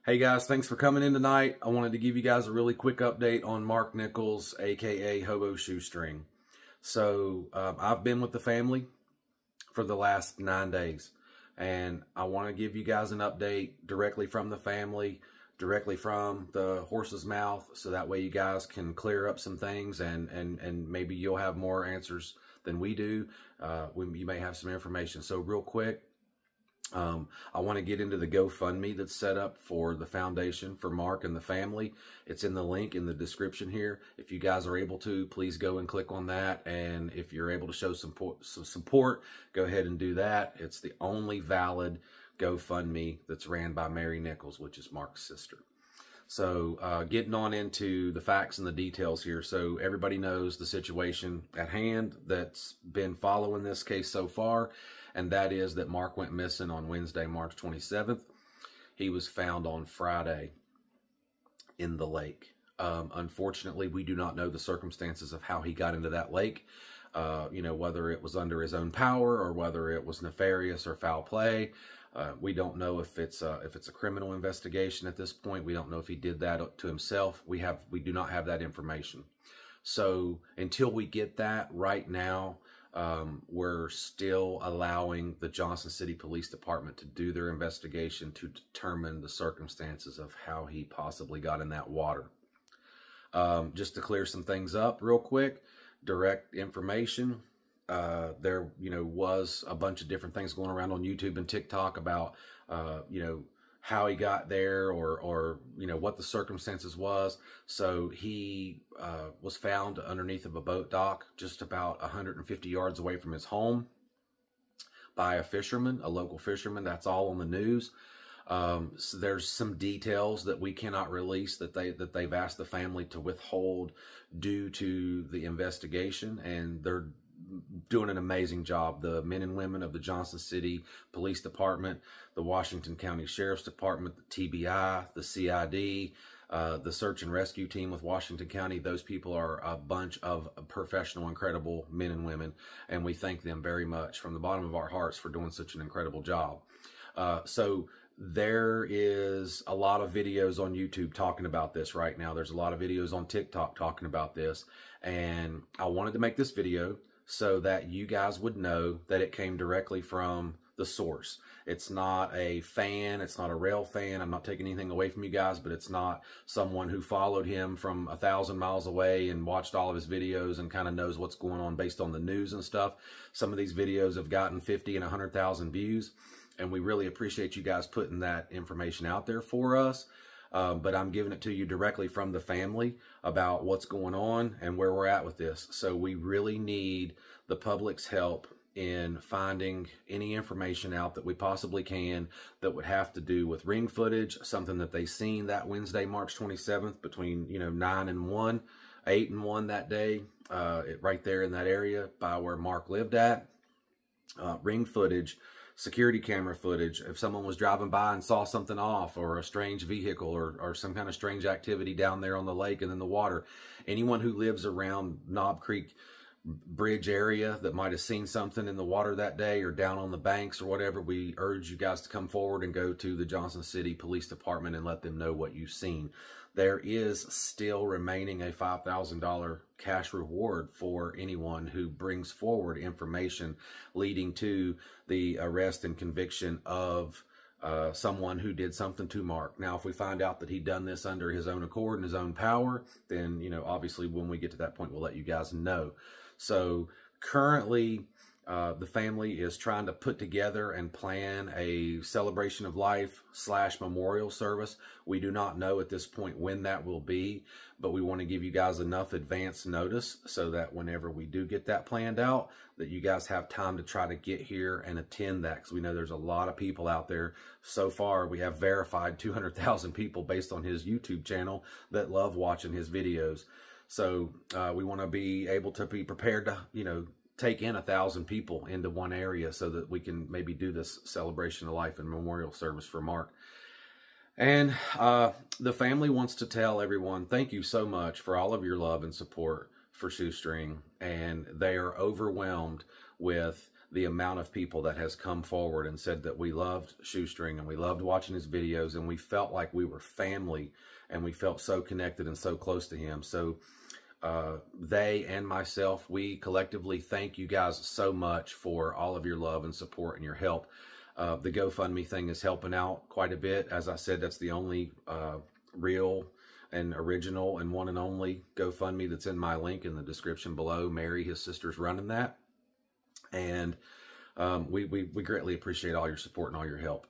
Hey guys, thanks for coming in tonight. I wanted to give you guys a really quick update on Mark Nichols, aka HoboShoestring. I've been with the family for the last 9 days, and I want to give you guys an update directly from the family, directly from the horse's mouth, so that way you guys can clear up some things and maybe you'll have more answers than we do. You may have some information. So real quick, I want to get into the GoFundMe that's set up for the foundation for Mark and the family. It's in the link in the description here. If you guys are able to, please go and click on that. And if you're able to show some support, go ahead and do that. It's the only valid GoFundMe that's ran by Mary Nichols, which is Mark's sister. So getting on into the facts and the details here. So everybody knows the situation at hand that's been following this case so far, and that is that Mark went missing on Wednesday, March 27th. He was found on Friday in the lake. Unfortunately, we do not know the circumstances of how he got into that lake. Whether it was under his own power or whether it was nefarious or foul play. We don't know if it's a criminal investigation at this point. We don't know if he did that to himself. We do not have that information. So until we get that, right now, we're still allowing the Johnson City Police Department to do their investigation to determine the circumstances of how he possibly got in that water. Just to clear some things up real quick, direct information. There, was a bunch of different things going around on YouTube and TikTok about, how he got there or what the circumstances was. So he was found underneath of a boat dock just about 150 yards away from his home by a fisherman, a local fisherman. That's all on the news. So there's some details that we cannot release that they've asked the family to withhold due to the investigation, and they're doing an amazing job. The men and women of the Johnson City Police Department, the Washington County Sheriff's Department, the TBI, the CID, the search and rescue team with Washington County. Those people are a bunch of professional, incredible men and women, and we thank them very much from the bottom of our hearts for doing such an incredible job. So there is a lot of videos on YouTube talking about this right now. There's a lot of videos on TikTok talking about this, and I wanted to make this video so that you guys would know that it came directly from the source. It's not a fan, it's not a rail fan. I'm not taking anything away from you guys, but it's not someone who followed him from 1,000 miles away and watched all of his videos and kind of knows what's going on based on the news and stuff. Some of these videos have gotten 50 and 100,000 views, and we really appreciate you guys putting that information out there for us. But I'm giving it to you directly from the family about what's going on and where we're at with this. So we really need the public's help in finding any information out that we possibly can that would have to do with ring footage, something that they seen that Wednesday, March 27th between, 9 and 1, 8 and 1 that day, right there in that area by where Mark lived at. Ring footage, security camera footage, if someone was driving by and saw something off, or a strange vehicle, or some kind of strange activity down there on the lake and in the water. Anyone who lives around Knob Creek Bridge area that might have seen something in the water that day or down on the banks or whatever, we urge you guys to come forward and go to the Johnson City Police Department and let them know what you've seen. There is still remaining a $5,000 cash reward for anyone who brings forward information leading to the arrest and conviction of someone who did something to Mark. Now, if we find out that he done this under his own accord and his own power, then, obviously when we get to that point, we'll let you guys know. So currently, the family is trying to put together and plan a celebration of life / memorial service. We do not know at this point when that will be, but we want to give you guys enough advance notice so that whenever we do get that planned out, that you guys have time to try to get here and attend that, because we know there's a lot of people out there. So far, we have verified 200,000 people based on his YouTube channel that love watching his videos. So we want to be able to be prepared to, take in 1,000 people into one area so that we can maybe do this celebration of life and memorial service for Mark. And the family wants to tell everyone, thank you so much for all of your love and support for Shoestring. And they are overwhelmed with the amount of people that has come forward and said that we loved Shoestring and we loved watching his videos, and we felt like we were family, and we felt so connected and so close to him. So they and myself, we collectively thank you guys so much for all of your love and support and your help. The GoFundMe thing is helping out quite a bit. As I said, that's the only real and original and one and only GoFundMe that's in my link in the description below. Mary, his sister's running that. And we greatly appreciate all your support and all your help.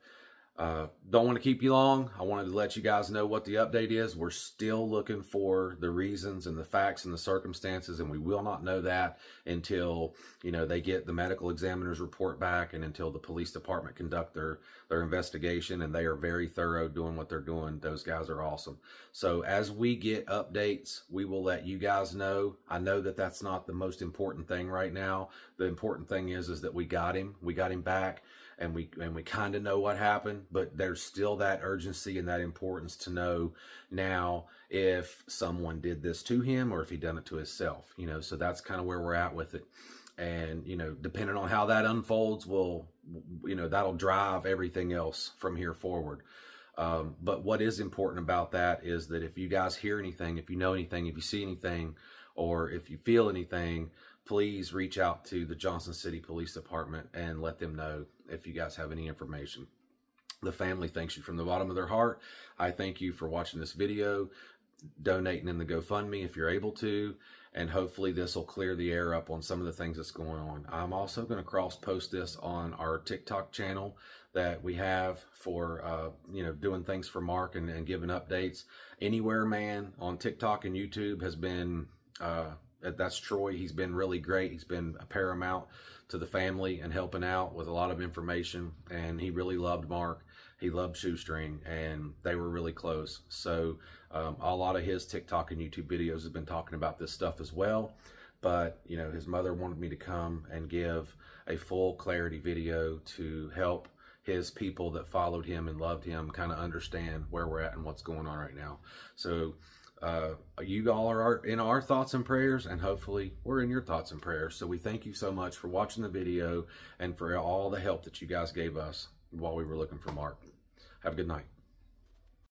Don't want to keep you long. I wanted to let you guys know what the update is. We're still looking for the reasons and the facts and the circumstances, and we will not know that until, you know, they get the medical examiner's report back, and until the police department conduct their investigation, and they are very thorough doing what they're doing. Those guys are awesome. So as we get updates, we will let you guys know. I know that that's not the most important thing right now. The important thing is that we got him back. And we kind of know what happened, but there's still that urgency and that importance to know now if someone did this to him or if he done it to himself, you know. So that's kind of where we're at with it. And, you know, depending on how that unfolds, that'll drive everything else from here forward. But what is important about that is that if you guys hear anything, if you know anything, if you see anything, or if you feel anything, please reach out to the Johnson City Police Department and let them know if you guys have any information. The family thanks you from the bottom of their heart. I thank you for watching this video, donating in the GoFundMe if you're able to, and hopefully this will clear the air up on some of the things that's going on. I'm also going to cross-post this on our TikTok channel that we have for, doing things for Mark and giving updates. Anywhere Man on TikTok and YouTube has been... that's Troy. He's been really great. He's been paramount to the family and helping out with a lot of information. And he really loved Mark. He loved Shoestring, and they were really close. So a lot of his TikTok and YouTube videos have been talking about this stuff as well. But, you know, his mother wanted me to come and give a full clarity video to help his people that followed him and loved him kind of understand where we're at and what's going on right now. So you all are in our thoughts and prayers, and hopefully we're in your thoughts and prayers. So we thank you so much for watching the video and for all the help that you guys gave us while we were looking for Mark. Have a good night.